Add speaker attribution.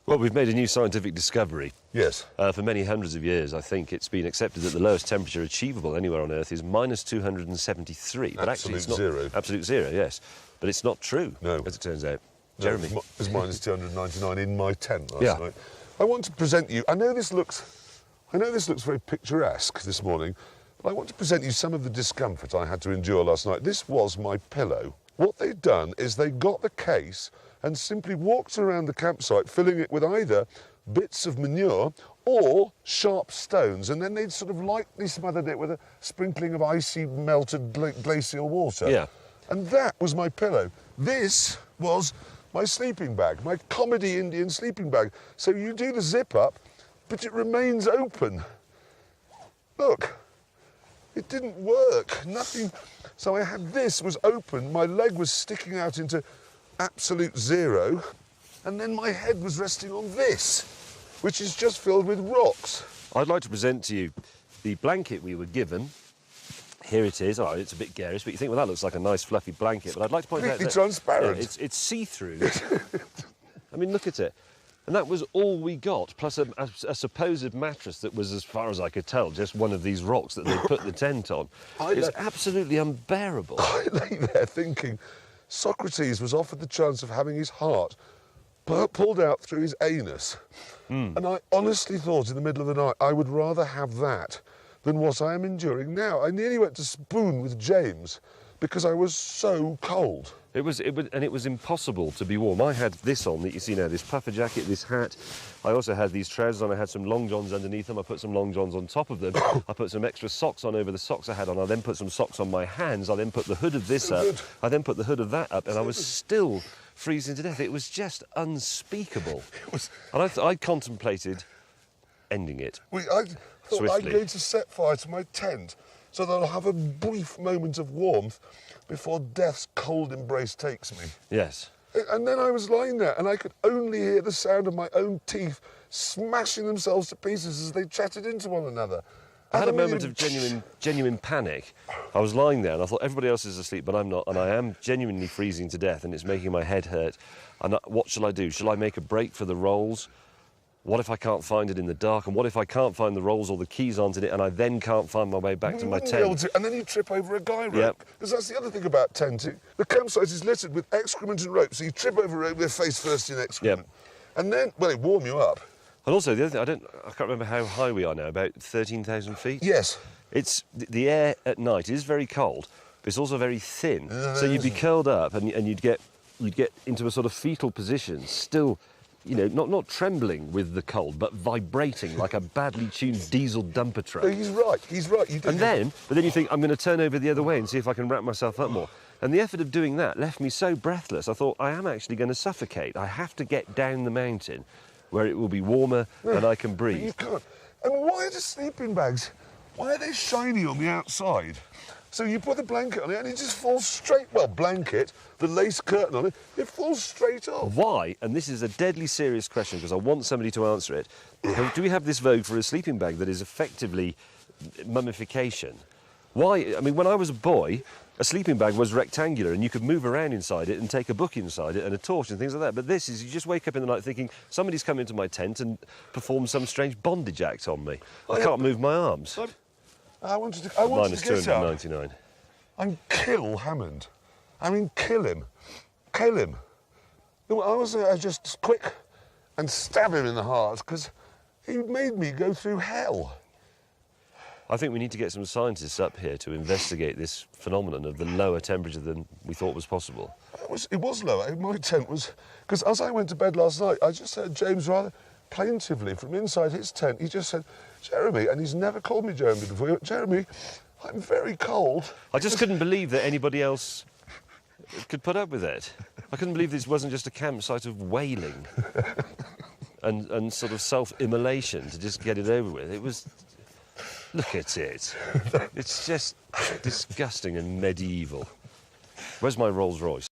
Speaker 1: Well, we've made a new scientific discovery.
Speaker 2: Yes.
Speaker 1: For many hundreds of years, I think it's been accepted that the lowest temperature achievable anywhere on Earth is minus 273. But actually, it's not
Speaker 2: zero.
Speaker 1: Absolute zero, yes. But it's not true,
Speaker 2: No.
Speaker 1: as it turns out.
Speaker 2: No,
Speaker 1: Jeremy.
Speaker 2: it was minus 299 in my tent last night. I want to present you. I know this looks very picturesque this morning, but I want to present you some of the discomfort I had to endure last night. This was my pillow. What they'd done is they got the case and simply walked around the campsite, filling it with either bits of manure or sharp stones, and then they'd sort of lightly smothered it with a sprinkling of icy melted glacial water.
Speaker 1: Yeah.
Speaker 2: And that was my pillow. This was my sleeping bag, my comedy Indian sleeping bag. So you do the zip up, but it remains open. Look, it didn't work, nothing. So I had this was open, my leg was sticking out into absolute zero, and then my head was resting on this, which is just filled with rocks.
Speaker 1: I'd like to present to you the blanket we were given. Here it is. Oh, it's a bit garish, but you think, well, that looks like a nice fluffy blanket. But I'd like to point out that...
Speaker 2: Completely transparent.
Speaker 1: Yeah, it's see-through. I mean, look at it. And that was all we got, plus a supposed mattress that was, as far as I could tell, just one of these rocks that they put the tent on. It's absolutely unbearable.
Speaker 2: I lay there thinking Socrates was offered the chance of having his heart pulled out through his anus. And I honestly thought in the middle of the night I would rather have that than what I am enduring now. I nearly went to spoon with James because I was so cold.
Speaker 1: It was impossible to be warm. I had this on that you see now, this puffer jacket, this hat. I also had these trousers on. I had some long johns underneath them. I put some long johns on top of them. I put some extra socks on over the socks I had on. I then put some socks on my hands. I then put the hood of this up. I then put the hood of that up, and I was still freezing to death. It was just unspeakable. And I contemplated ending it.
Speaker 2: I thought
Speaker 1: swiftly.
Speaker 2: I'm going to set fire to my tent so that I'll have a brief moment of warmth before death's cold embrace takes me.
Speaker 1: Yes.
Speaker 2: And then I was lying there and I could only hear the sound of my own teeth smashing themselves to pieces as they chatted into one another.
Speaker 1: I had a moment of genuine panic. I was lying there and I thought everybody else is asleep, but I'm not, and I am genuinely freezing to death and it's making my head hurt. And what shall I do? Shall I make a break for the rolls? What if I can't find it in the dark? And what if I can't find the rolls or the keys onto it and I then can't find my way back to my tent?
Speaker 2: And then you trip over a guy rope. Because that's the other thing about tenting. The campsite is littered with excrement and rope, so you trip over a rope with face first in excrement.
Speaker 1: Yep.
Speaker 2: And then, well, it warm you up.
Speaker 1: And also, the other thing, I can't remember how high we are now, about 13,000 feet?
Speaker 2: Yes.
Speaker 1: It's, the air at night is very cold, but it's also very thin. So you'd be curled up and you'd get into a sort of fetal position, still, you know, not trembling with the cold, but vibrating like a badly tuned diesel dumper truck.
Speaker 2: No, he's right.
Speaker 1: But then you think, I'm going to turn over the other way and see if I can wrap myself up more. And the effort of doing that left me so breathless, I thought, I am actually going to suffocate. I have to get down the mountain where it will be warmer and I can breathe.
Speaker 2: But you can't. And why are the sleeping bags, why are they shiny on the outside? So you put the blanket on it and it just falls straight, well, blanket, the lace curtain on it, it falls straight off.
Speaker 1: Why, and this is a deadly serious question because I want somebody to answer it, do we have this vogue for a sleeping bag that is effectively mummification? Why, I mean, when I was a boy, a sleeping bag was rectangular and you could move around inside it and take a book inside it and a torch and things like that. But this is, you just wake up in the night thinking, somebody's come into my tent and performed some strange bondage act on me. I can't move my arms.
Speaker 2: I wanted to
Speaker 1: Minus
Speaker 2: get
Speaker 1: 299.
Speaker 2: up and kill Hammond. I mean, kill him. Kill him. I was just quick and stab him in the heart because he made me go through hell.
Speaker 1: I think we need to get some scientists up here to investigate this phenomenon of the lower temperature than we thought was possible.
Speaker 2: It was lower. My tent was... Because as I went to bed last night, I just heard James rather plaintively from inside his tent. He just said, Jeremy, and he's never called me Jeremy before, Jeremy, I'm very cold.
Speaker 1: I just couldn't believe that anybody else could put up with it. I couldn't believe this wasn't just a campsite of wailing and sort of self-immolation to just get it over with. It was... Look at it. It's just disgusting and medieval. Where's my Rolls Royce?